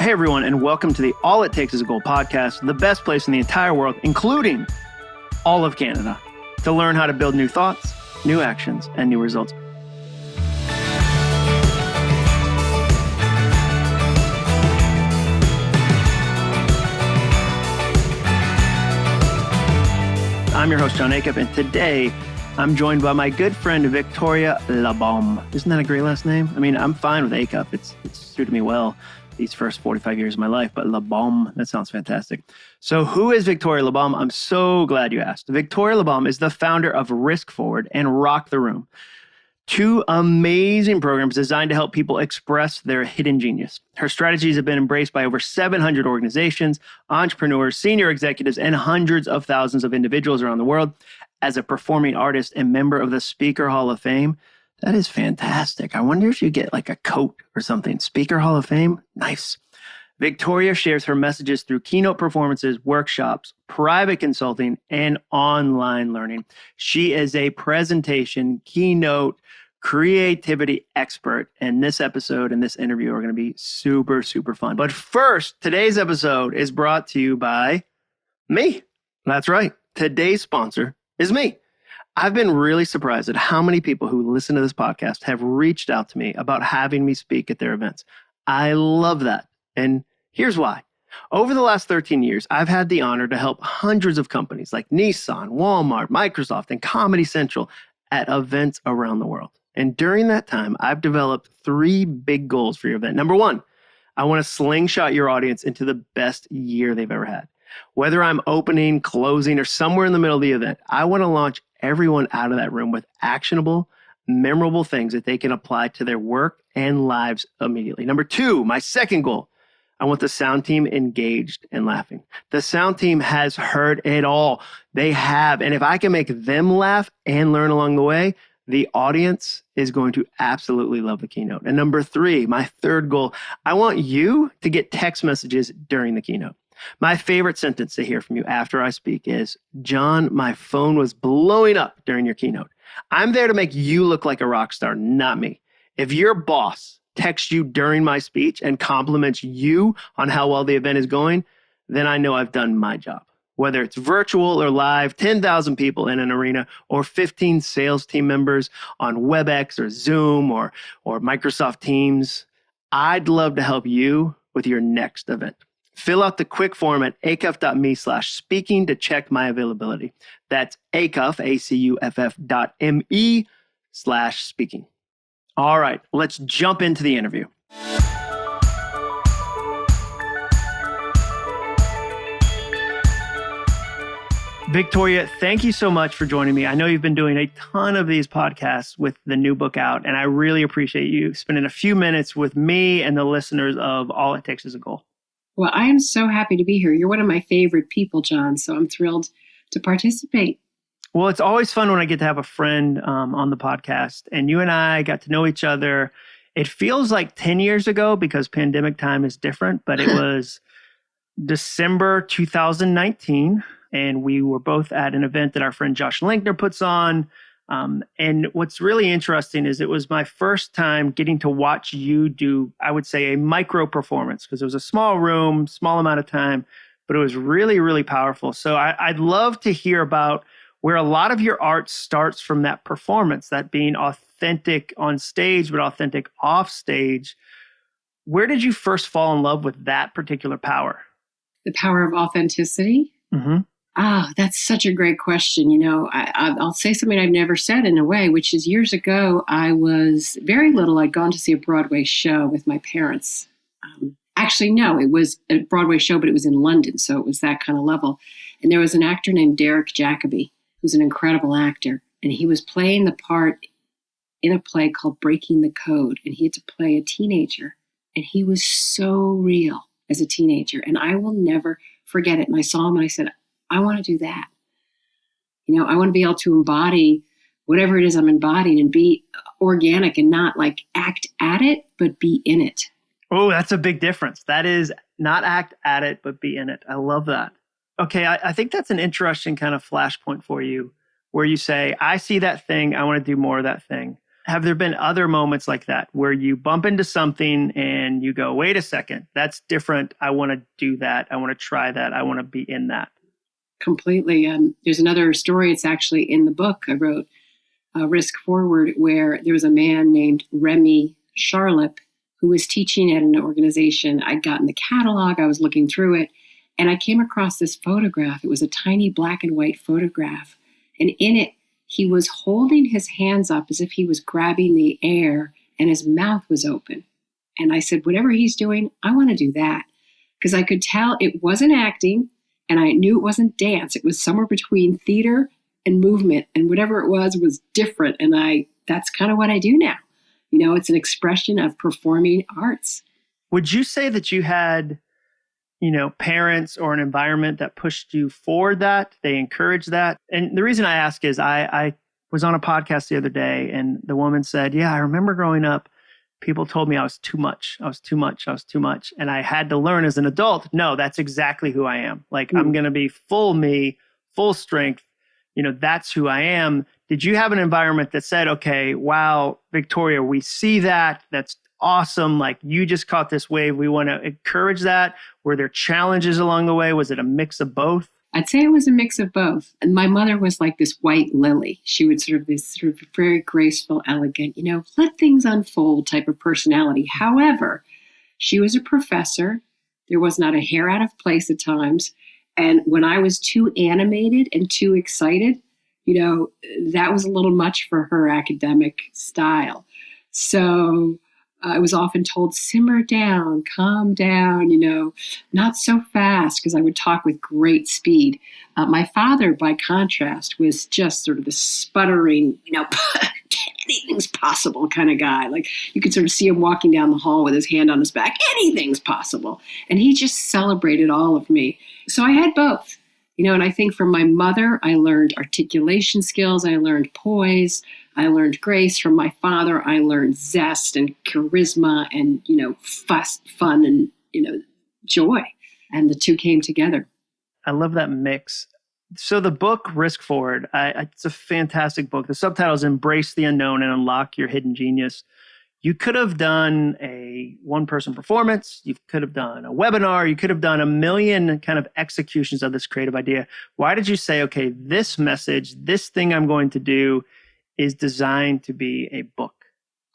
Hey everyone, and welcome to the All It Takes Is a Goal podcast, the best place in the entire world, including all of Canada, to learn how to build new thoughts, new actions, and new results. I'm your host, John Acuff, and today I'm joined by my good friend, Victoria Labalme. Isn't that a great last name? I mean, I'm fine with Acuff. It's suited me well these first 45 years of my life, but Labalme, that sounds fantastic. So who is Victoria Labalme? I'm so glad you asked. Victoria Labalme is the founder of Risk Forward and Rock the Room, two amazing programs designed to help people express their hidden genius. Her strategies have been embraced by over 700 organizations, entrepreneurs, senior executives, and hundreds of thousands of individuals around the world. As a performing artist and member of the Speaker Hall of Fame, that is fantastic. I wonder if you get like a coat or something. Speaker Hall of Fame? Nice. Victoria shares her messages through keynote performances, workshops, private consulting, and online learning. She is a presentation, keynote, creativity expert, and this episode and this interview are going to be super, super fun. But first, today's episode is brought to you by me. That's right. Today's sponsor is me. I've been really surprised at how many people who listen to this podcast have reached out to me about having me speak at their events. I love that. And here's why. Over the last 13 years, I've had the honor to help hundreds of companies like Nissan, Walmart, Microsoft, and Comedy Central at events around the world. And during that time, I've developed three big goals for your event. Number one, I want to slingshot your audience into the best year they've ever had. Whether I'm opening, closing, or somewhere in the middle of the event, I want to launch everyone out of that room with actionable, memorable things that they can apply to their work and lives immediately. Number two, my second goal, I want the sound team engaged and laughing. The sound team has heard it all. They have. And if I can make them laugh and learn along the way, the audience is going to absolutely love the keynote. And number three, my third goal, I want you to get text messages during the keynote. My favorite sentence to hear from you after I speak is, John, my phone was blowing up during your keynote. I'm there to make you look like a rock star, not me. If your boss texts you during my speech and compliments you on how well the event is going, then I know I've done my job. Whether it's virtual or live, 10,000 people in an arena, or 15 sales team members on WebEx or Zoom or Microsoft Teams, I'd love to help you with your next event. Fill out the quick form at acuff.me/speaking to check my availability. That's Acuff, ACUFF.me/speaking. All right, let's jump into the interview. Victoria, thank you so much for joining me. I know you've been doing a ton of these podcasts with the new book out, and I really appreciate you spending a few minutes with me and the listeners of All It Takes Is a Goal. Well, I am so happy to be here. You're one of my favorite people, John, so I'm thrilled to participate. Well, it's always fun when I get to have a friend on the podcast, and you and I got to know each other. It feels like 10 years ago because pandemic time is different, but it was December 2019, and we were both at an event that our friend Josh Linkner puts on. And what's really interesting is it was my first time getting to watch you do, I would say, a micro performance, because it was a small room, small amount of time, but it was really, really powerful. So I'd love to hear about where a lot of your art starts from that performance, that being authentic on stage, but authentic off stage. Where did you first fall in love with that particular power? The power of authenticity? Mm-hmm. That's such a great question. You know, I'll say something I've never said in a way, which is years ago, I was very little. I'd gone to see a Broadway show with my parents. Actually, no, it was a Broadway show, but it was in London. So it was that kind of level. And there was an actor named Derek Jacobi, who's an incredible actor. And he was playing the part in a play called Breaking the Code. And he had to play a teenager. And he was so real as a teenager. And I will never forget it. And I saw him and I said, I want to do that. You know, I want to be able to embody whatever it is I'm embodying and be organic and not like act at it, but be in it. Oh, that's a big difference. That is not act at it, but be in it. I love that. Okay, I think that's an interesting kind of flashpoint for you where you say, I see that thing, I want to do more of that thing. Have there been other moments like that where you bump into something and you go, wait a second, that's different. I want to do that. I want to try that. I want to be in that. Completely. There's another story. It's actually in the book I wrote, Risk Forward, where there was a man named Remy Charlotte who was teaching at an organization. I'd gotten the catalog. I was looking through it, and I came across this photograph. It was a tiny black and white photograph. And in it, he was holding his hands up as if he was grabbing the air, and his mouth was open. And I said, whatever he's doing, I want to do that. Because I could tell it wasn't acting, and I knew it wasn't dance. It was somewhere between theater and movement, and whatever it was different. And that's kind of what I do now. It's an expression of performing arts. Would you say that you had, parents or an environment that pushed you forward that, they encouraged that? And the reason I ask is I was on a podcast the other day, and the woman said, yeah, I remember growing up, people told me I was too much. I was too much. I was too much. And I had to learn as an adult, no, that's exactly who I am. Like, I'm going to be full me, full strength. That's who I am. Did you have an environment that said, okay, wow, Victoria, we see that. That's awesome. Like, you just caught this wave. We want to encourage that. Were there challenges along the way? Was it a mix of both? I'd say it was a mix of both. And my mother was like this white lily. She would sort of very graceful, elegant, let things unfold type of personality. However, she was a professor. There was not a hair out of place at times. And when I was too animated and too excited, that was a little much for her academic style. So I was often told, simmer down, calm down, not so fast, because I would talk with great speed. My father, by contrast, was just sort of the sputtering, anything's possible kind of guy. Like, you could sort of see him walking down the hall with his hand on his back. Anything's possible. And he just celebrated all of me. So I had both, and I think from my mother, I learned articulation skills. I learned poise. I learned grace. From my father, I learned zest and charisma and, fun and, joy. And the two came together. I love that mix. So the book, Risk Forward, it's a fantastic book. The subtitle is Embrace the Unknown and Unlock Your Hidden Genius. You could have done a one-person performance. You could have done a webinar. You could have done a million kind of executions of this creative idea. Why did you say, okay, this message, this thing I'm going to do is designed to be a book?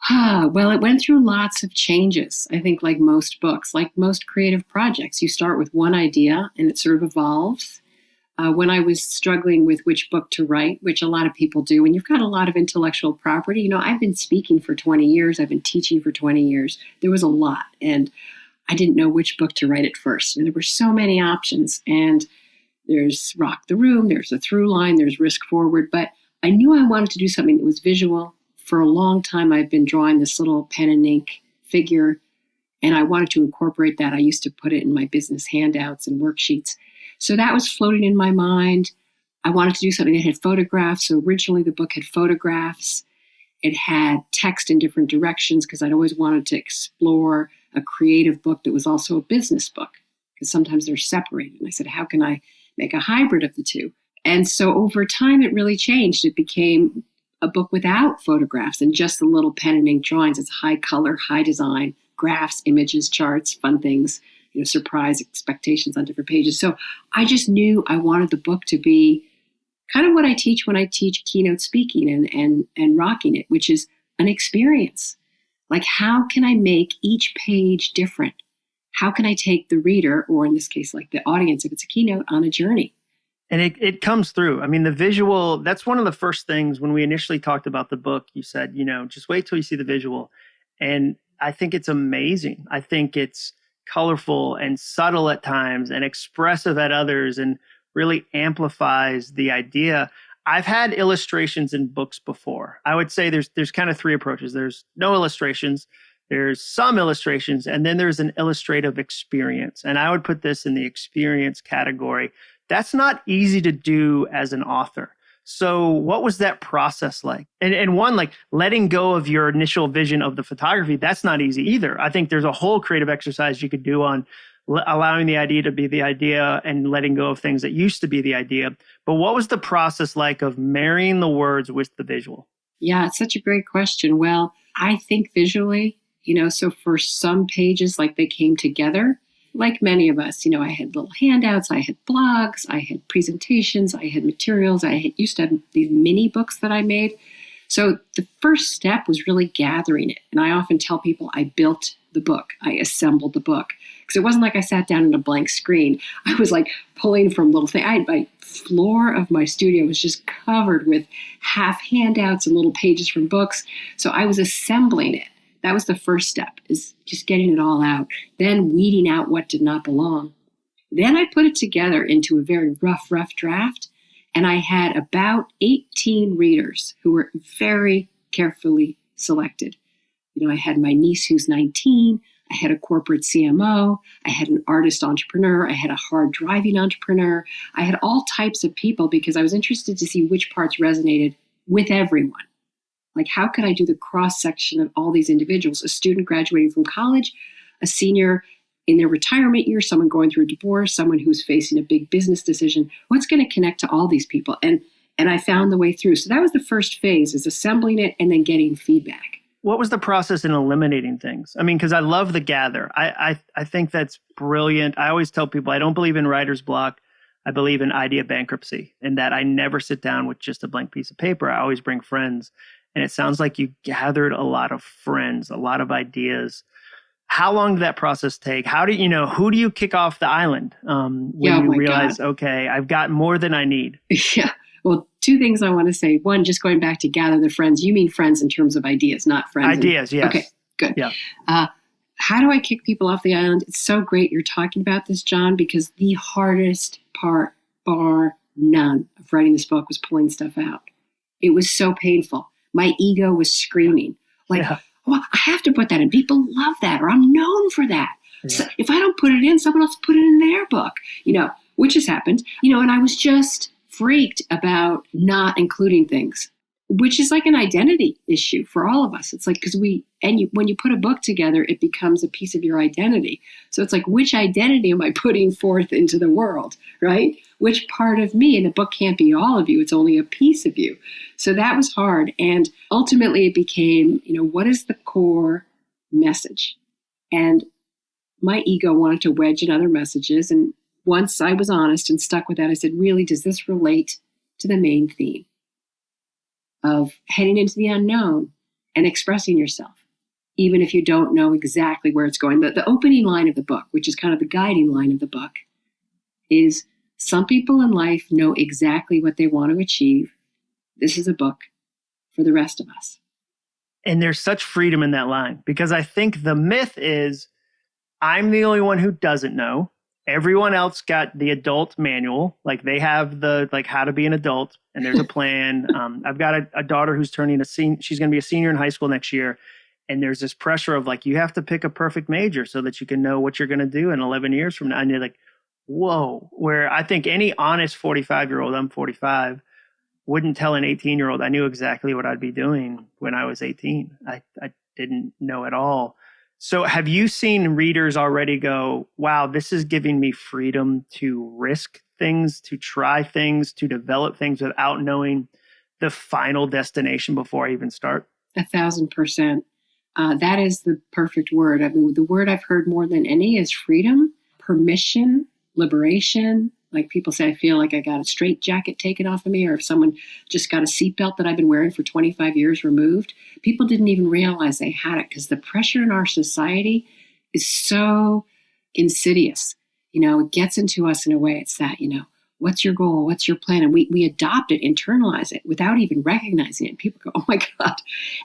Well, it went through lots of changes. I think like most books, like most creative projects, you start with one idea and it sort of evolves. When I was struggling with which book to write, which a lot of people do, and you've got a lot of intellectual property, I've been speaking for 20 years. I've been teaching for 20 years. There was a lot, and I didn't know which book to write at first. And there were so many options, and there's Rock the Room, there's a Through Line, there's Risk Forward, but I knew I wanted to do something that was visual. For a long time, I've been drawing this little pen and ink figure, and I wanted to incorporate that. I used to put it in my business handouts and worksheets. So that was floating in my mind. I wanted to do something that had photographs. So originally the book had photographs. It had text in different directions because I'd always wanted to explore a creative book that was also a business book, because sometimes they're separated. And I said, how can I make a hybrid of the two? And so over time, it really changed. It became a book without photographs and just the little pen and ink drawings. It's high color, high design, graphs, images, charts, fun things, surprise expectations on different pages. So I just knew I wanted the book to be kind of what I teach when I teach keynote speaking and rocking it, which is an experience. Like, how can I make each page different? How can I take the reader, or in this case, like the audience, if it's a keynote, on a journey? And it comes through. I mean, the visual, that's one of the first things when we initially talked about the book. You said, just wait till you see the visual. And I think it's amazing. I think it's colorful and subtle at times and expressive at others and really amplifies the idea. I've had illustrations in books before. I would say there's kind of three approaches. There's no illustrations, there's some illustrations, and then there's an illustrative experience. And I would put this in the experience category. That's not easy to do as an author. So what was that process like? And one, like letting go of your initial vision of the photography, that's not easy either. I think there's a whole creative exercise you could do on allowing the idea to be the idea and letting go of things that used to be the idea. But what was the process like of marrying the words with the visual? Yeah, it's such a great question. Well, I think visually, so for some pages, like they came together, like many of us, I had little handouts, I had blogs, I had presentations, I had materials, used to have these mini books that I made. So the first step was really gathering it. And I often tell people I built the book, I assembled the book. Because it wasn't like I sat down on a blank screen. I was like pulling from little things. My floor of my studio was just covered with half handouts and little pages from books. So I was assembling it. That was the first step, is just getting it all out. Then weeding out what did not belong. Then I put it together into a very rough draft. And I had about 18 readers who were very carefully selected. I had my niece who's 19. I had a corporate CMO. I had an artist entrepreneur. I had a hard driving entrepreneur. I had all types of people because I was interested to see which parts resonated with everyone. Like, how could I do the cross section of all these individuals? A student graduating from college, a senior in their retirement year, someone going through a divorce, someone who's facing a big business decision. What's going to connect to all these people? And I found the way through. So that was the first phase, is assembling it and then getting feedback. What was the process in eliminating things? I mean, because I love the gather. I think that's brilliant. I always tell people I don't believe in writer's block. I believe in idea bankruptcy, and that I never sit down with just a blank piece of paper. I always bring friends. And it sounds like you gathered a lot of friends, a lot of ideas. How long did that process take? How do you know, who do you kick off the island when you realize, okay, I've got more than I need? Yeah. Well, two things I want to say. One, just going back to gather the friends. You mean friends in terms of ideas, not friends. Ideas, yes. Okay, good. Yeah. How do I kick people off the island? It's so great you're talking about this, John, because the hardest part, bar none, of writing this book was pulling stuff out. It was so painful. My ego was screaming, like, well, I have to put that in. People love that, or I'm known for that. Yeah. So if I don't put it in, someone else put it in their book, which has happened, and I was just freaked about not including things, which is like an identity issue for all of us. It's like, because when you put a book together, it becomes a piece of your identity. So it's like, which identity am I putting forth into the world, right? Which part of me? And the book can't be all of you. It's only a piece of you. So that was hard. And ultimately it became, what is the core message? And my ego wanted to wedge in other messages. And once I was honest and stuck with that, I said, really, does this relate to the main theme of heading into the unknown and expressing yourself, even if you don't know exactly where it's going? The opening line of the book, which is kind of the guiding line of the book, is some people in life know exactly what they want to achieve. This is a book for the rest of us. And there's such freedom in that line, because I think the myth is I'm the only one who doesn't know. Everyone else got the adult manual, like they have the how to be an adult, and there's a plan. I've got a daughter who's turning she's going to be a senior in high school next year, and there's this pressure of you have to pick a perfect major so that you can know what you're going to do in 11 years from now. And you're like, whoa. Where I think any honest 45-year-old, I'm 45, wouldn't tell an 18-year-old I knew exactly what I'd be doing when I was 18. I didn't know at all. So have you seen readers already go, wow, this is giving me freedom to risk things, to try things, to develop things without knowing the final destination before I even start? 1,000%. That is the perfect word. I mean, the word I've heard more than any is freedom, permission, liberation. Like people say, I feel like I got a straitjacket taken off of me, or if someone just got a seatbelt that I've been wearing for 25 years removed. People didn't even realize they had it, because the pressure in our society is so insidious. It gets into us in a way. It's that, what's your goal? What's your plan? And we adopt it, internalize it without even recognizing it. And people go, oh my God.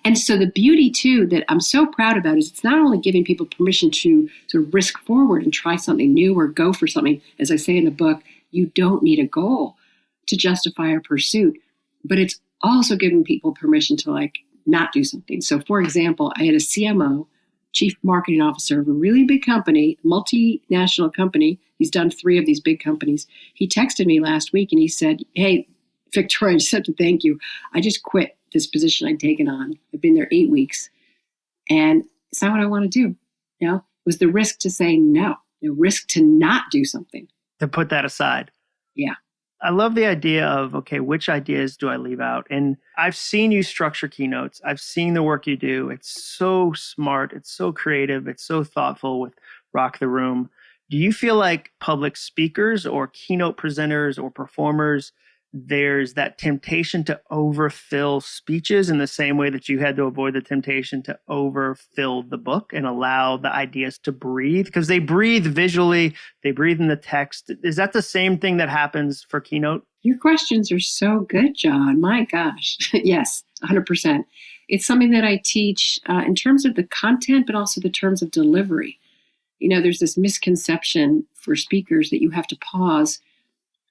And so the beauty too, that I'm so proud about, is it's not only giving people permission to sort of risk forward and try something new or go for something. As I say in the book, you don't need a goal to justify a pursuit, but it's also giving people permission to not do something. So for example, I had a CMO, chief marketing officer of a really big company, multinational company. He's done 3 of these big companies. He texted me last week and he said, hey, Victoria, I just have to thank you. I just quit this position I'd taken on. I've been there 8 weeks and it's not what I want to do. It was the risk to say no, the risk to not do something. To put that aside. Yeah. I love the idea of, okay, which ideas do I leave out? And I've seen you structure keynotes. I've seen the work you do. It's so smart. It's so creative. It's so thoughtful with Rock the Room. Do you feel like public speakers or keynote presenters or performers, there's that temptation to overfill speeches in the same way that you had to avoid the temptation to overfill the book and allow the ideas to breathe? Because they breathe visually, they breathe in the text. Is that the same thing that happens for keynote? Your questions are so good, John. My gosh. Yes, 100%. It's something that I teach in terms of the content, but also the terms of delivery. There's this misconception for speakers that you have to pause,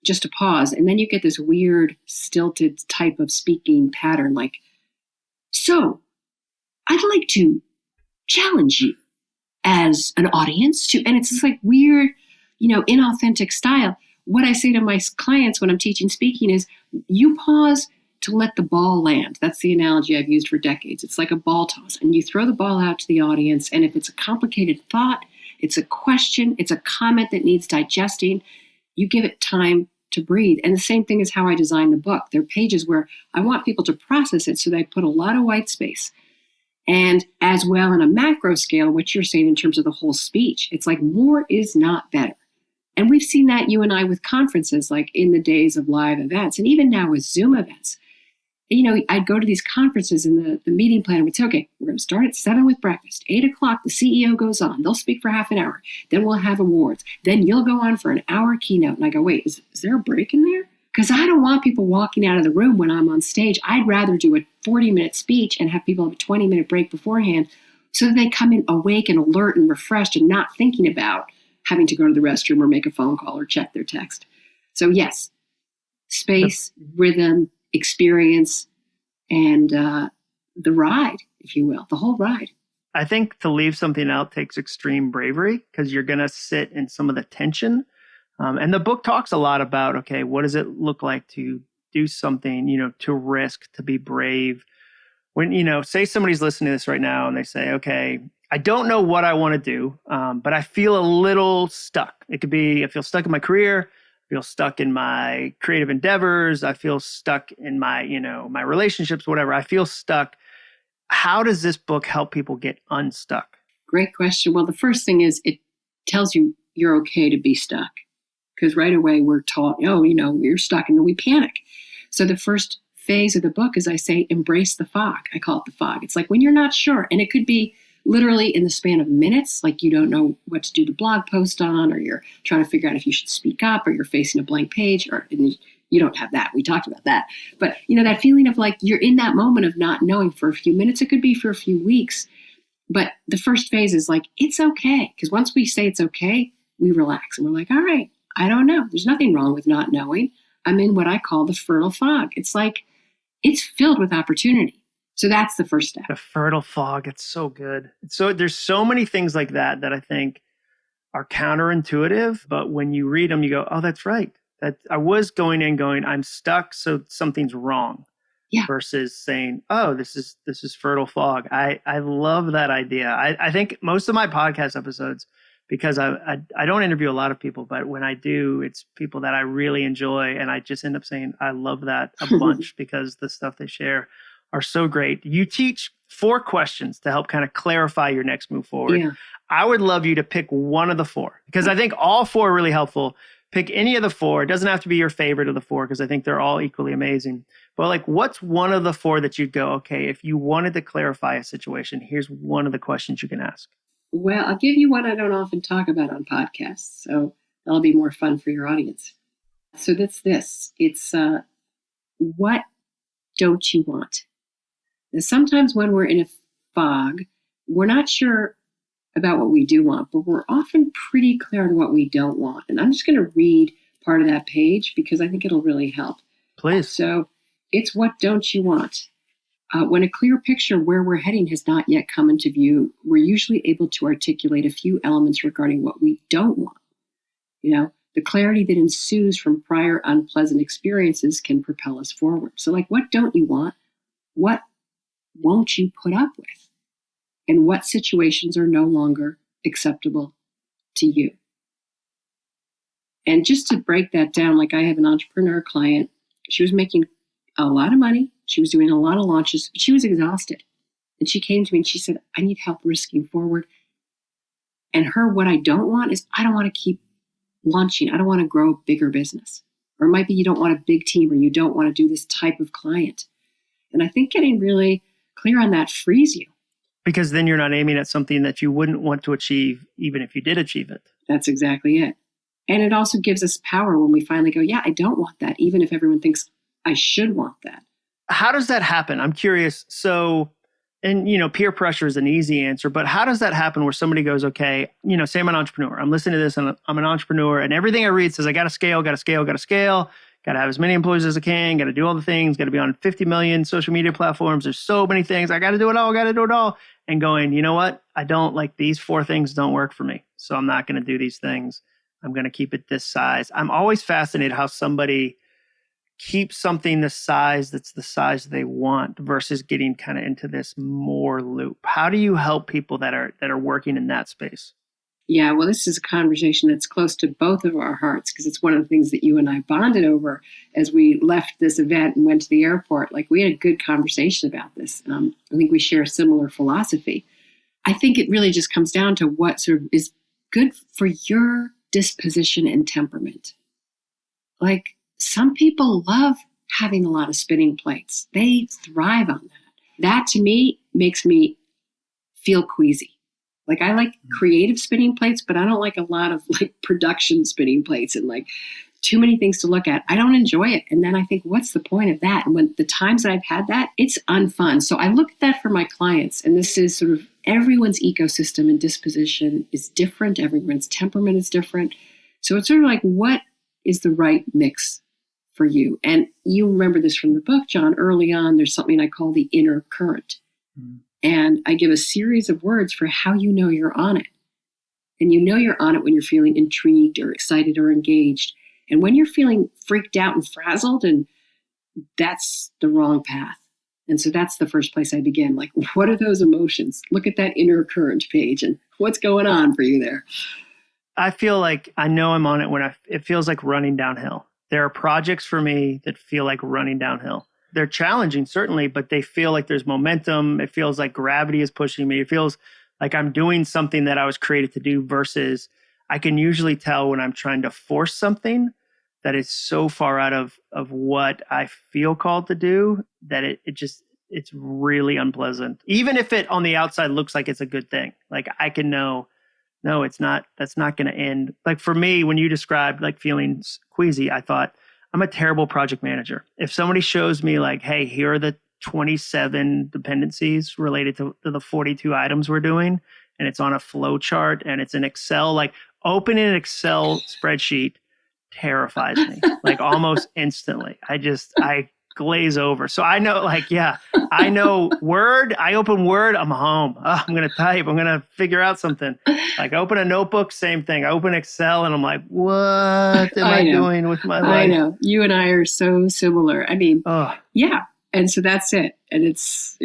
just to pause. And then you get this weird, stilted type of speaking pattern like, so I'd like to challenge you as an audience to, and it's this like weird, inauthentic style. What I say to my clients when I'm teaching speaking is you pause to let the ball land. That's the analogy I've used for decades. It's like a ball toss, and you throw the ball out to the audience. And if it's a complicated thought, it's a question, it's a comment that needs digesting, you give it time to breathe. And the same thing is how I design the book. There are pages where I want people to process it, so that I put a lot of white space. And as well, on a macro scale, what you're saying in terms of the whole speech, it's like more is not better. And we've seen that, you and I, with conferences, like in the days of live events, and even now with Zoom events. I'd go to these conferences and the meeting planner would say, okay, we're going to start at 7 with breakfast. 8 o'clock, the CEO goes on. They'll speak for half an hour. Then we'll have awards. Then you'll go on for an hour keynote. And I go, wait, is there a break in there? Because I don't want people walking out of the room when I'm on stage. I'd rather do a 40-minute speech and have people have a 20-minute break beforehand so that they come in awake and alert and refreshed and not thinking about having to go to the restroom or make a phone call or check their text. So yes, space, rhythm, experience, and the ride, if you will, the whole ride. I think to leave something out takes extreme bravery because you're going to sit in some of the tension. And the book talks a lot about, okay, what does it look like to do something, to risk, to be brave? When, say somebody's listening to this right now and they say, okay, I don't know what I want to do, but I feel a little stuck. It could be, I feel stuck in my career. Feel stuck in my creative endeavors. I feel stuck in my, my relationships, whatever. I feel stuck. How does this book help people get unstuck? Great question. Well, the first thing is it tells you you're okay to be stuck, because right away we're taught, you're stuck, and then we panic. So the first phase of the book is I say, embrace the fog. I call it the fog. It's like when you're not sure, and it could be literally in the span of minutes, like you don't know what to do to blog post on, or you're trying to figure out if you should speak up, or you're facing a blank page, and you don't have that. We talked about that. But, that feeling of like you're in that moment of not knowing for a few minutes. It could be for a few weeks. But the first phase is like, it's okay. Because once we say it's okay, we relax. And we're like, all right, I don't know. There's nothing wrong with not knowing. I'm in what I call the fertile fog. It's like, it's filled with opportunity. So that's the first step. The fertile fog. It's so good. So there's so many things like that I think are counterintuitive, but when you read them, you go, oh, that's right. That I was going, I'm stuck, so something's wrong. Yeah. Versus saying, oh, this is fertile fog. I love that idea. I think most of my podcast episodes, because I don't interview a lot of people, but when I do, it's people that I really enjoy, and I just end up saying I love that a bunch because the stuff they share are so great. You teach 4 questions to help kind of clarify your next move forward. Yeah. I would love you to pick one of the 4 because I think all 4 are really helpful. Pick any of the 4. It doesn't have to be your favorite of the 4 because I think they're all equally amazing. But like, what's one of the 4 that you'd go, okay, if you wanted to clarify a situation, here's one of the questions you can ask? Well, I'll give you one I don't often talk about on podcasts. So that'll be more fun for your audience. So that's this. It's what don't you want? Now, sometimes when we're in a fog, we're not sure about what we do want, but we're often pretty clear on what we don't want. And I'm just going to read part of that page because I think it'll really help. Please. So it's what don't you want? When a clear picture of where we're heading has not yet come into view, we're usually able to articulate a few elements regarding what we don't want. The clarity that ensues from prior unpleasant experiences can propel us forward. So like, what don't you want? What won't you put up with? And what situations are no longer acceptable to you? And just to break that down, like I have an entrepreneur client, she was making a lot of money. She was doing a lot of launches, but she was exhausted. And she came to me and she said, I need help risking forward. And what I don't want is I don't want to keep launching. I don't want to grow a bigger business. Or it might be you don't want a big team or you don't want to do this type of client. And I think getting really clear on that frees you. Because then you're not aiming at something that you wouldn't want to achieve, even if you did achieve it. That's exactly it. And it also gives us power when we finally go, yeah, I don't want that, even if everyone thinks I should want that. How does that happen? I'm curious. So, and peer pressure is an easy answer, but how does that happen where somebody goes, okay, say I'm an entrepreneur. I'm listening to this and I'm an entrepreneur and everything I read says I got to scale, got to have as many employees as I can, got to do all the things, got to be on 50 million social media platforms. There's so many things. I got to do it all. And going, you know what? I don't like these 4 things don't work for me. So I'm not going to do these things. I'm going to keep it this size. I'm always fascinated how somebody keeps something the size that's the size they want versus getting kind of into this more loop. How do you help people that are working in that space? Yeah, well, this is a conversation that's close to both of our hearts because it's one of the things that you and I bonded over as we left this event and went to the airport. Like we had a good conversation about this. I think we share a similar philosophy. I think it really just comes down to what sort of is good for your disposition and temperament. Like some people love having a lot of spinning plates. They thrive on that. That to me makes me feel queasy. Like I like creative spinning plates, but I don't like a lot of like production spinning plates and like too many things to look at. I don't enjoy it. And then I think, what's the point of that? And when the times that I've had that, it's unfun. So I look at that for my clients. And this is sort of everyone's ecosystem and disposition is different. Everyone's temperament is different. So it's sort of like, what is the right mix for you? And you remember this from the book, John, early on, there's something I call the inner current. Mm-hmm. And I give a series of words for how you know you're on it. And you know you're on it when you're feeling intrigued or excited or engaged. And when you're feeling freaked out and frazzled, and that's the wrong path. And so that's the first place I begin. Like, what are those emotions? Look at that inner current page and what's going on for you there. I feel like I know I'm on it when it feels like running downhill. There are projects for me that feel like running downhill. They're challenging, certainly, but they feel like there's momentum. It feels like gravity is pushing me. It feels like I'm doing something that I was created to do versus I can usually tell when I'm trying to force something that is so far out of what I feel called to do that it's really unpleasant. Even if it on the outside looks like it's a good thing, like I can know, no, it's not, that's not going to end. Like for me, when you described like feeling queasy, I thought, I'm a terrible project manager. If somebody shows me like, hey, here are the 27 dependencies related to the 42 items we're doing, and it's on a flow chart and it's in Excel, like opening an Excel spreadsheet terrifies me, like almost instantly. I glaze over. So I know I know Word, I open Word, I'm home. Oh, I'm going to type, I'm going to figure out something. Like open a notebook, same thing. I open Excel and I'm like, what am I doing with my life? I know. You and I are so similar. I mean, yeah. And so that's it. And it's,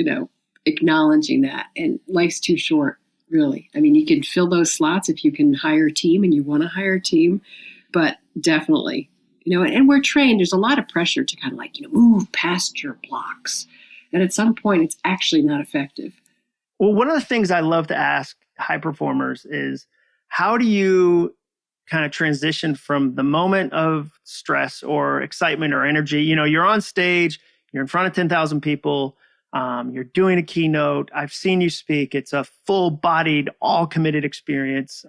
acknowledging that. And life's too short, really. I mean, you can fill those slots if you can hire a team and you want to hire a team, but definitely, and we're trained. There's a lot of pressure to kind of like, move past your blocks. And at some point, it's actually not effective. Well, one of the things I love to ask high performers is, how do you kind of transition from the moment of stress or excitement or energy? You're on stage, you're in front of 10,000 people, you're doing a keynote. I've seen you speak. It's a full-bodied, all-committed experience.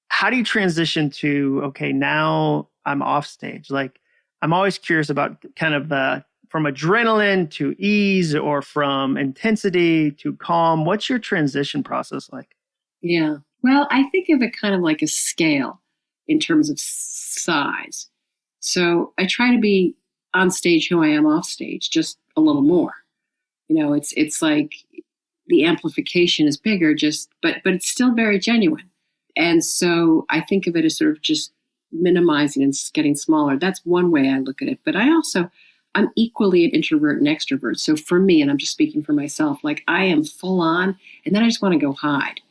How do you transition to, okay, now I'm off stage? Like, I'm always curious about kind of from adrenaline to ease or from intensity to calm. What's your transition process like? Yeah. Well, I think of it kind of like a scale in terms of size. So I try to be on stage who I am off stage, just a little more. It's like the amplification is bigger, but it's still very genuine. And so I think of it as sort of just minimizing and getting smaller. That's one way I look at it. But I'm equally an introvert and extrovert. So for me, and I'm just speaking for myself, like I am full on and then I just want to go hide.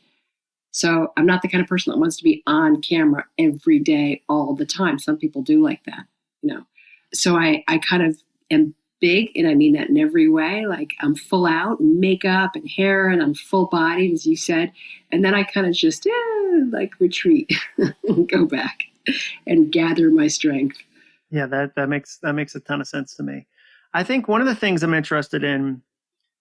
So I'm not the kind of person that wants to be on camera every day, all the time. Some people do like that, you know. So I kind of am big, and I mean that in every way. Like I'm full out, makeup and hair, and I'm full bodied, as you said. And then I kind of just like retreat, go back, and gather my strength. Yeah, that makes a ton of sense to me. I think one of the things I'm interested in,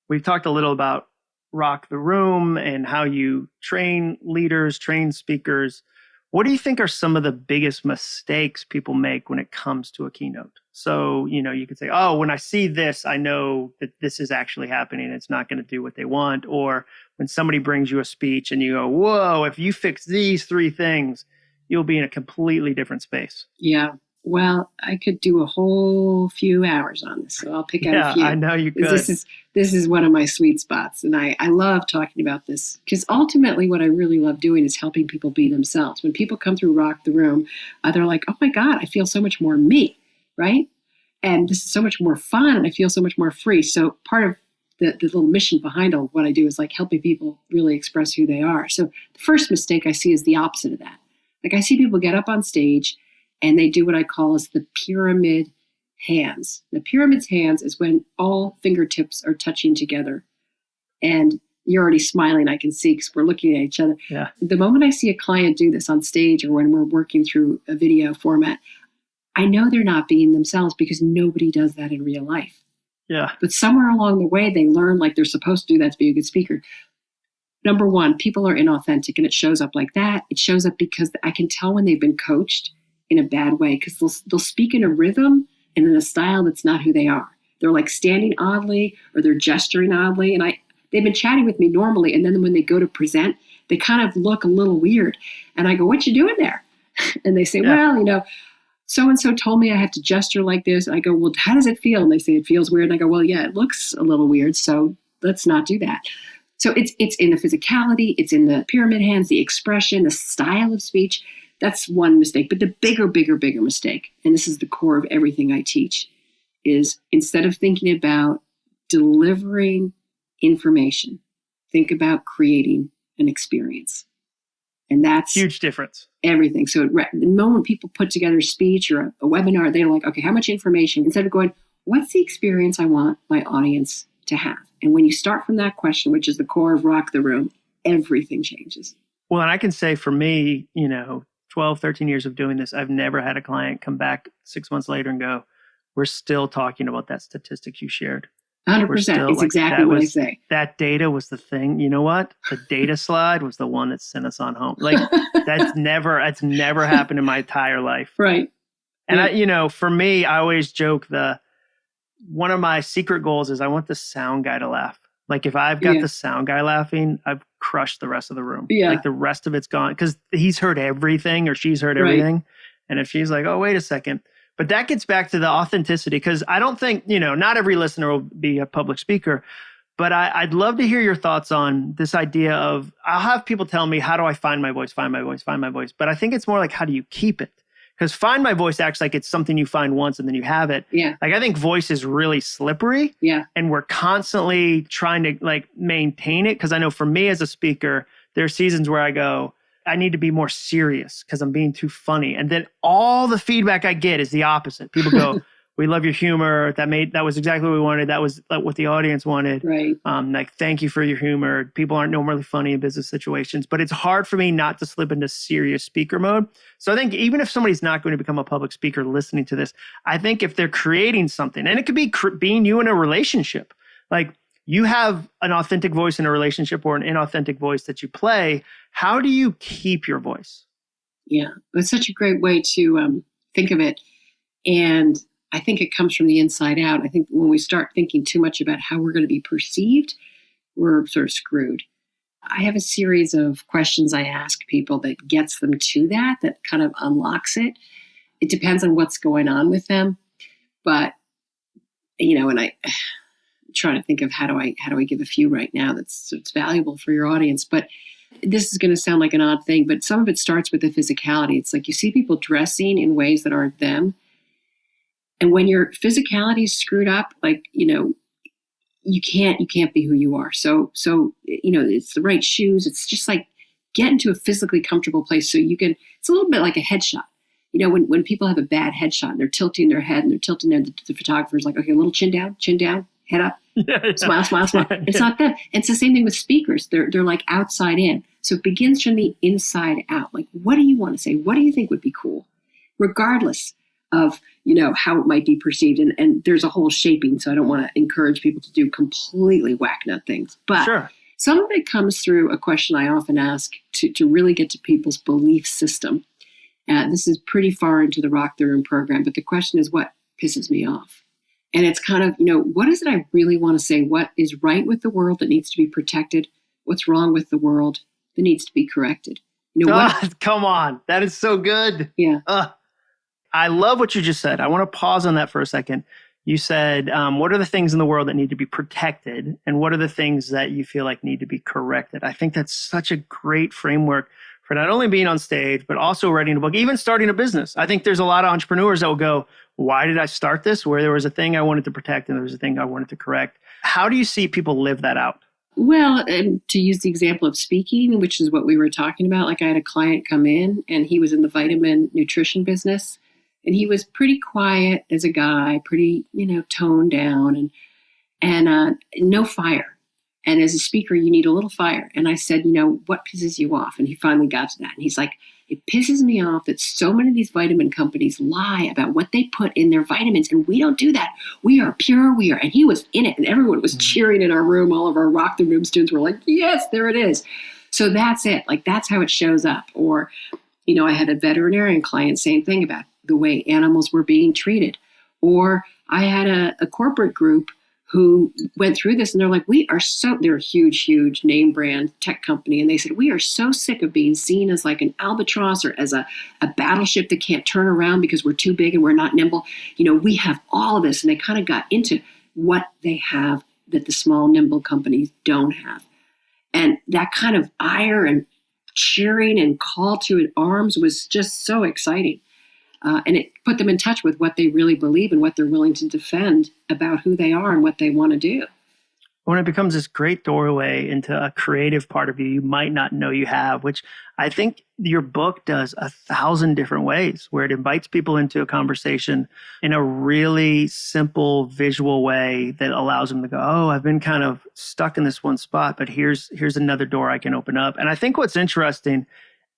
we've talked a little about Rock the Room and how you train leaders, train speakers. What do you think are some of the biggest mistakes people make when it comes to a keynote? So, you could say, oh, when I see this, I know that this is actually happening. It's not going to do what they want. Or when somebody brings you a speech and you go, whoa, if you fix these 3 things, you'll be in a completely different space. Yeah. Well, I could do a whole few hours on this, so I'll pick out a few. Yeah, I know you could. This is one of my sweet spots, and I love talking about this because ultimately what I really love doing is helping people be themselves. When people come through Rock the Room, they're like, oh my God, I feel so much more me, right? And this is so much more fun, and I feel so much more free. So part of the little mission behind all what I do is like helping people really express who they are. So the first mistake I see is the opposite of that. Like I see people get up on stage and they do what I call as the pyramid hands. The pyramid's hands is when all fingertips are touching together. And you're already smiling, I can see, because we're looking at each other. Yeah. The moment I see a client do this on stage or when we're working through a video format, I know they're not being themselves because nobody does that in real life. Yeah. But somewhere along the way, they learn like they're supposed to do that to be a good speaker. Number one, people are inauthentic, and it shows up like that. It shows up because I can tell when they've been coached in a bad way because they'll speak in a rhythm and in a style that's not who they are. They're like standing oddly or they're gesturing oddly. And they've been chatting with me normally. And then when they go to present, they kind of look a little weird. And I go, what you doing there? And they say, well, so-and-so told me I have to gesture like this. And I go, well, how does it feel? And they say, it feels weird. And I go, well, yeah, it looks a little weird. So let's not do that. So it's in the physicality. It's in the pyramid hands, the expression, the style of speech. That's one mistake. But the bigger mistake, and this is the core of everything I teach, is instead of thinking about delivering information, think about creating an experience. And that's huge difference. Everything. So the moment people put together a speech or a webinar, they're like, okay, how much information? Instead of going, what's the experience I want my audience to have? And when you start from that question, which is the core of Rock the Room, everything changes. Well, and I can say for me, 12, 13 years of doing this, I've never had a client come back 6 months later and go, we're still talking about that statistic you shared. 100%. It's exactly what I say. That data was the thing. You know what? The data slide was the one that sent us on home. Like that's never happened in my entire life. Right. And yeah. For me, I always joke one of my secret goals is I want the sound guy to laugh. Like if I've got the sound guy laughing, I've crushed the rest of the room. Yeah. Like the rest of it's gone because he's heard everything or she's heard everything. Right. And if she's like, oh, wait a second. But that gets back to the authenticity because I don't think, not every listener will be a public speaker. But I'd love to hear your thoughts on this idea of, I'll have people tell me, how do I find my voice, find my voice, find my voice? But I think it's more like, how do you keep it? Because find my voice acts like it's something you find once and then you have it. Yeah. Like I think voice is really slippery. Yeah. And we're constantly trying to maintain it. Because I know for me as a speaker, there are seasons where I go, I need to be more serious because I'm being too funny. And then all the feedback I get is the opposite. People go, we love your humor. That was exactly what we wanted. That was what the audience wanted. Right. Thank you for your humor. People aren't normally funny in business situations, but it's hard for me not to slip into serious speaker mode. So I think even if somebody's not going to become a public speaker listening to this, I think if they're creating something, and it could be being you in a relationship, like you have an authentic voice in a relationship or an inauthentic voice that you play, how do you keep your voice? Yeah, it's such a great way to think of it. And I think it comes from the inside out. I think when we start thinking too much about how we're going to be perceived, we're sort of screwed. I have a series of questions I ask people that gets them to that kind of unlocks it. It depends on what's going on with them. But, and I'm trying to think of how do I give a few right now that's valuable for your audience. But this is going to sound like an odd thing, but some of it starts with the physicality. It's like you see people dressing in ways that aren't them. And when your physicality is screwed up, you can't be who you are. So it's the right shoes. It's just like get into a physically comfortable place so you can, it's a little bit like a headshot. You know, when people have a bad headshot and they're tilting their head and they're tilting the photographer's like, okay, a little chin down, head up, smile. It's not them. And it's the same thing with speakers. They're like outside in. So it begins from the inside out. Like, what do you want to say? What do you think would be cool? Regardless of, you know, how it might be perceived. And there's a whole shaping. So I don't want to encourage people to do completely whack nut things. But Sure. Some of it comes through a question I often ask to really get to people's belief system. This is pretty far into the Rock the Room program, but the question is, what pisses me off? And it's kind of, you know, what is it I really want to say? What is right with the world that needs to be protected? What's wrong with the world that needs to be corrected? You know what? Come on. That is so good. Yeah. I love what you just said. I want to pause on that for a second. You said, what are the things in the world that need to be protected? And what are the things that you feel like need to be corrected? I think that's such a great framework for not only being on stage, but also writing a book, even starting a business. I think there's a lot of entrepreneurs that will go, why did I start this? Where there was a thing I wanted to protect and there was a thing I wanted to correct. How do you see people live that out? Well, to use the example of speaking, which is what we were talking about, like I had a client come in and he was in the vitamin nutrition business and he was pretty quiet as a guy, pretty, you know, toned down and no fire. And as a speaker, you need a little fire. And I said, you know, what pisses you off? And he finally got to that. And he's like, it pisses me off that so many of these vitamin companies lie about what they put in their vitamins. And we don't do that. We are pure. We are. And he was in it. And everyone was cheering in our room. All of our Rock the Room students were like, yes, there it is. So that's it. Like, that's how it shows up. Or, you know, I had a veterinarian client, same thing about the way animals were being treated. Or I had a corporate group who went through this and they're like, they're a huge name brand tech company. And they said, we are so sick of being seen as like an albatross or as a battleship that can't turn around because we're too big and we're not nimble. You know, we have all of this. And they kind of got into what they have that the small, nimble companies don't have. And that kind of ire and cheering and call to arms was just so exciting. And it put them in touch with what they really believe and what they're willing to defend about who they are and what they want to do. When it becomes this great doorway into a creative part of you might not know you have, which I think your book does 1,000 different ways, where it invites people into a conversation in a really simple visual way that allows them to go, oh, I've been kind of stuck in this one spot, but here's another door I can open up. And I think what's interesting,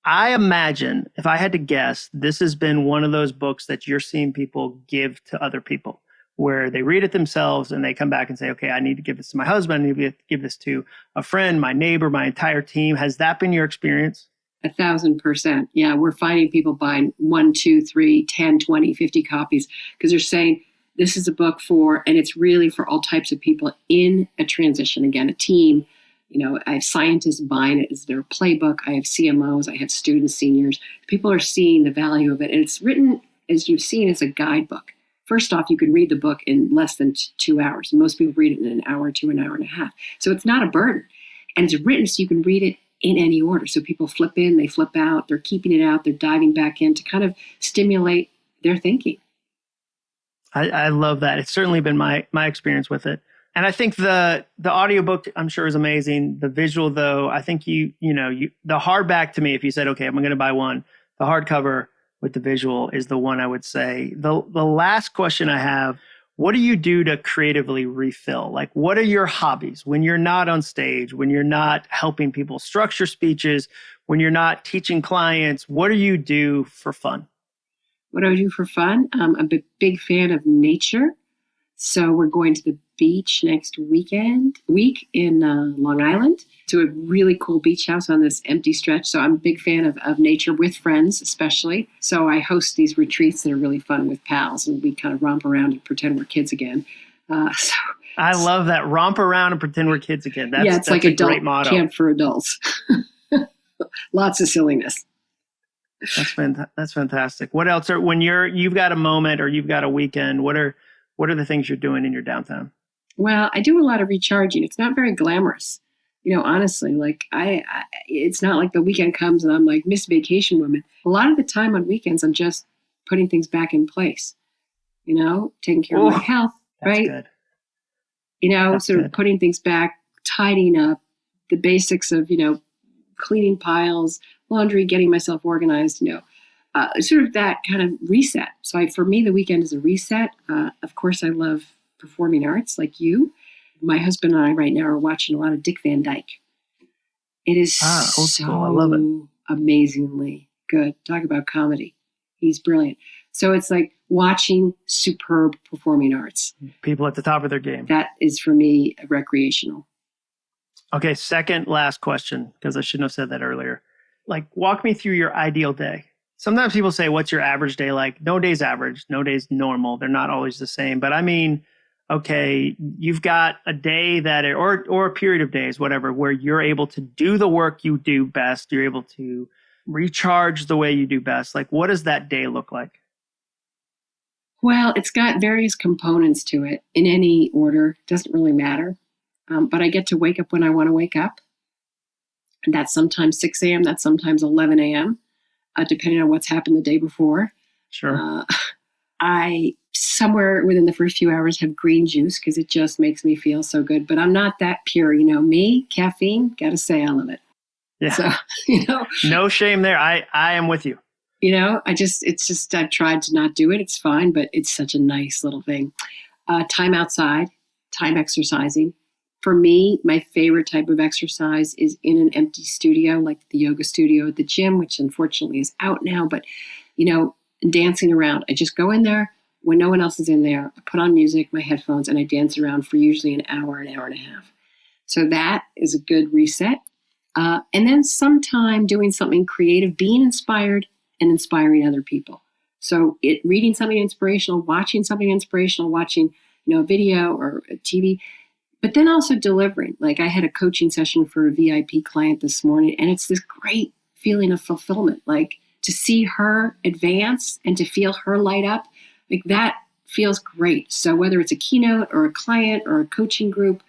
I imagine, if I had to guess, this has been one of those books that you're seeing people give to other people, where they read it themselves and they come back and say, okay, I need to give this to my husband. I need to give this to a friend, my neighbor, my entire team. Has that been your experience? 1,000%. Yeah, we're finding people buying 1, 2, 3, 10, 20, 50 copies because they're saying this is a book for, and it's really for all types of people in a transition. Again, a team. You know, I have scientists buying it as their playbook. I have CMOs. I have students, seniors. People are seeing the value of it. And it's written, as you've seen, as a guidebook. First off, you can read the book in less than 2 hours. Most people read it in an hour to an hour and a half. So it's not a burden. And it's written so you can read it in any order. So people flip in, they flip out, they're keeping it out, they're diving back in to kind of stimulate their thinking. I love that. It's certainly been my experience with it. And I think the audiobook, I'm sure, is amazing. The visual, though, I think the hardback to me, if you said, okay, I'm going to buy one, the hardcover with the visual is the one I would say. The last question I have, what do you do to creatively refill? Like, what are your hobbies when you're not on stage, when you're not helping people structure speeches, when you're not teaching clients? What do you do for fun? What do I do for fun? I'm a big fan of nature. So we're going to the beach next week in Long Island to a really cool beach house on this empty stretch. So I'm a big fan of nature with friends, especially. So I host these retreats that are really fun with pals, and we kind of romp around and pretend we're kids again. I love that. Romp around and pretend we're kids again. That's like a adult great motto. Camp for adults. Lots of silliness. That's fantastic. What else when you've got a moment or you've got a weekend, what are the things you're doing in your downtime? Well, I do a lot of recharging. It's not very glamorous. You know, honestly, like it's not like the weekend comes and I'm like Miss Vacation Woman. A lot of the time on weekends, I'm just putting things back in place, you know, taking care of my health, right? Good. You know, That's sort of good. putting things back, tidying up the basics of, you know, cleaning piles, laundry, getting myself organized, sort of that kind of reset. So for me, the weekend is a reset. Of course, I love performing arts like you. My husband and I right now are watching a lot of Dick Van Dyke. It is so I love it. Amazingly good. Talk about comedy. He's brilliant. So it's like watching superb performing arts. People at the top of their game. That is for me recreational. Okay, second last question, because I shouldn't have said that earlier. Like, walk me through your ideal day. Sometimes people say, what's your average day like? No day's average. No day's normal. They're not always the same. But I mean, okay, you've got a day or a period of days, whatever, where you're able to do the work you do best. You're able to recharge the way you do best. Like, what does that day look like? Well, it's got various components to it in any order. Doesn't really matter. But I get to wake up when I want to wake up. And that's sometimes 6 a.m. That's sometimes 11 a.m., depending on what's happened the day before. Sure. I, somewhere within the first few hours, have green juice because it just makes me feel so good. But I'm not that pure. Me, caffeine, got to say I love it. Yeah. So, no shame there. I am with you. I've tried to not do it. It's fine, but it's such a nice little thing. Time outside, time exercising. For me, my favorite type of exercise is in an empty studio, like the yoga studio at the gym, which unfortunately is out now, but, dancing around. I just go in there when no one else is in there. I put on music, my headphones, and I dance around for usually an hour and a half. So that is a good reset. And then sometime doing something creative, being inspired and inspiring other people. So reading something inspirational, watching something inspirational, watching, a video or a TV, but then also delivering. Like I had a coaching session for a VIP client this morning, and it's this great feeling of fulfillment, like to see her advance and to feel her light up, like that feels great. So whether it's a keynote or a client or a coaching group,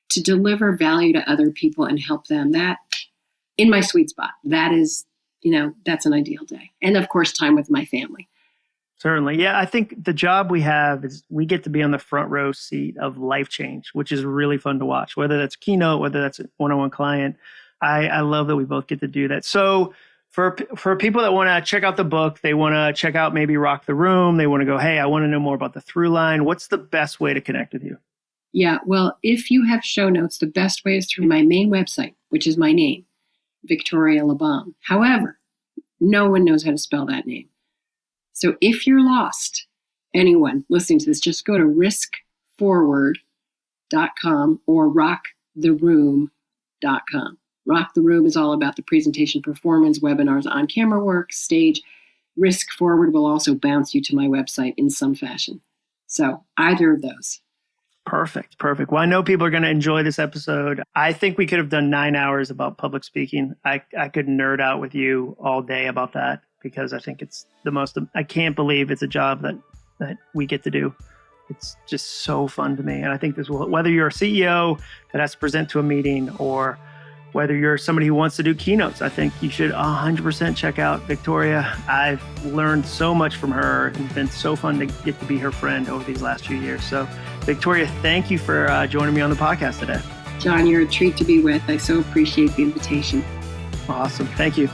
to deliver value to other people and help them, that in my sweet spot, that is, that's an ideal day. And of course, time with my family. Certainly. Yeah, I think the job we have is we get to be on the front row seat of life change, which is really fun to watch, whether that's keynote, whether that's a one-on-one client. I love that we both get to do that. So for people that want to check out the book, they want to check out maybe Rock the Room, they want to go, hey, I want to know more about the through line. What's the best way to connect with you? Yeah, well, if you have show notes, the best way is through my main website, which is my name, Victoria Labalme. However, no one knows how to spell that name. So if you're lost, anyone listening to this, just go to riskforward.com or rocktheroom.com. Rock the Room is all about the presentation, performance, webinars, on-camera work, stage. Risk Forward will also bounce you to my website in some fashion. So either of those. Perfect. Well, I know people are going to enjoy this episode. I think we could have done 9 hours about public speaking. I could nerd out with you all day about that because I think it's I can't believe it's a job that we get to do. It's just so fun to me. And I think whether you're a CEO that has to present to a meeting or whether you're somebody who wants to do keynotes, I think you should 100% check out Victoria. I've learned so much from her and it's been so fun to get to be her friend over these last few years. So Victoria, thank you for joining me on the podcast today. John, you're a treat to be with. I so appreciate the invitation. Awesome. Thank you.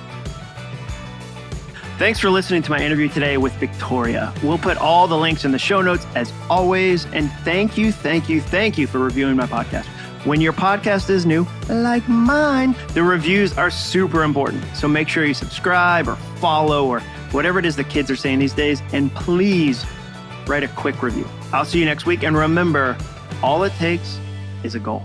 Thanks for listening to my interview today with Victoria. We'll put all the links in the show notes as always. And thank you for reviewing my podcast. When your podcast is new, like mine, the reviews are super important. So make sure you subscribe or follow or whatever it is the kids are saying these days. And please write a quick review. I'll see you next week. And remember, all it takes is a goal.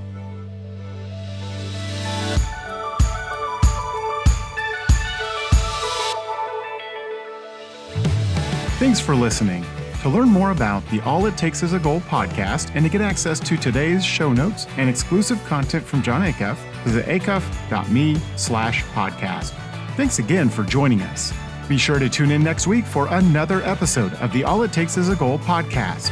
Thanks for listening. To learn more about the All It Takes Is a Goal podcast and to get access to today's show notes and exclusive content from John Acuff, visit acuff.me/podcast. Thanks again for joining us. Be sure to tune in next week for another episode of the All It Takes Is a Goal podcast.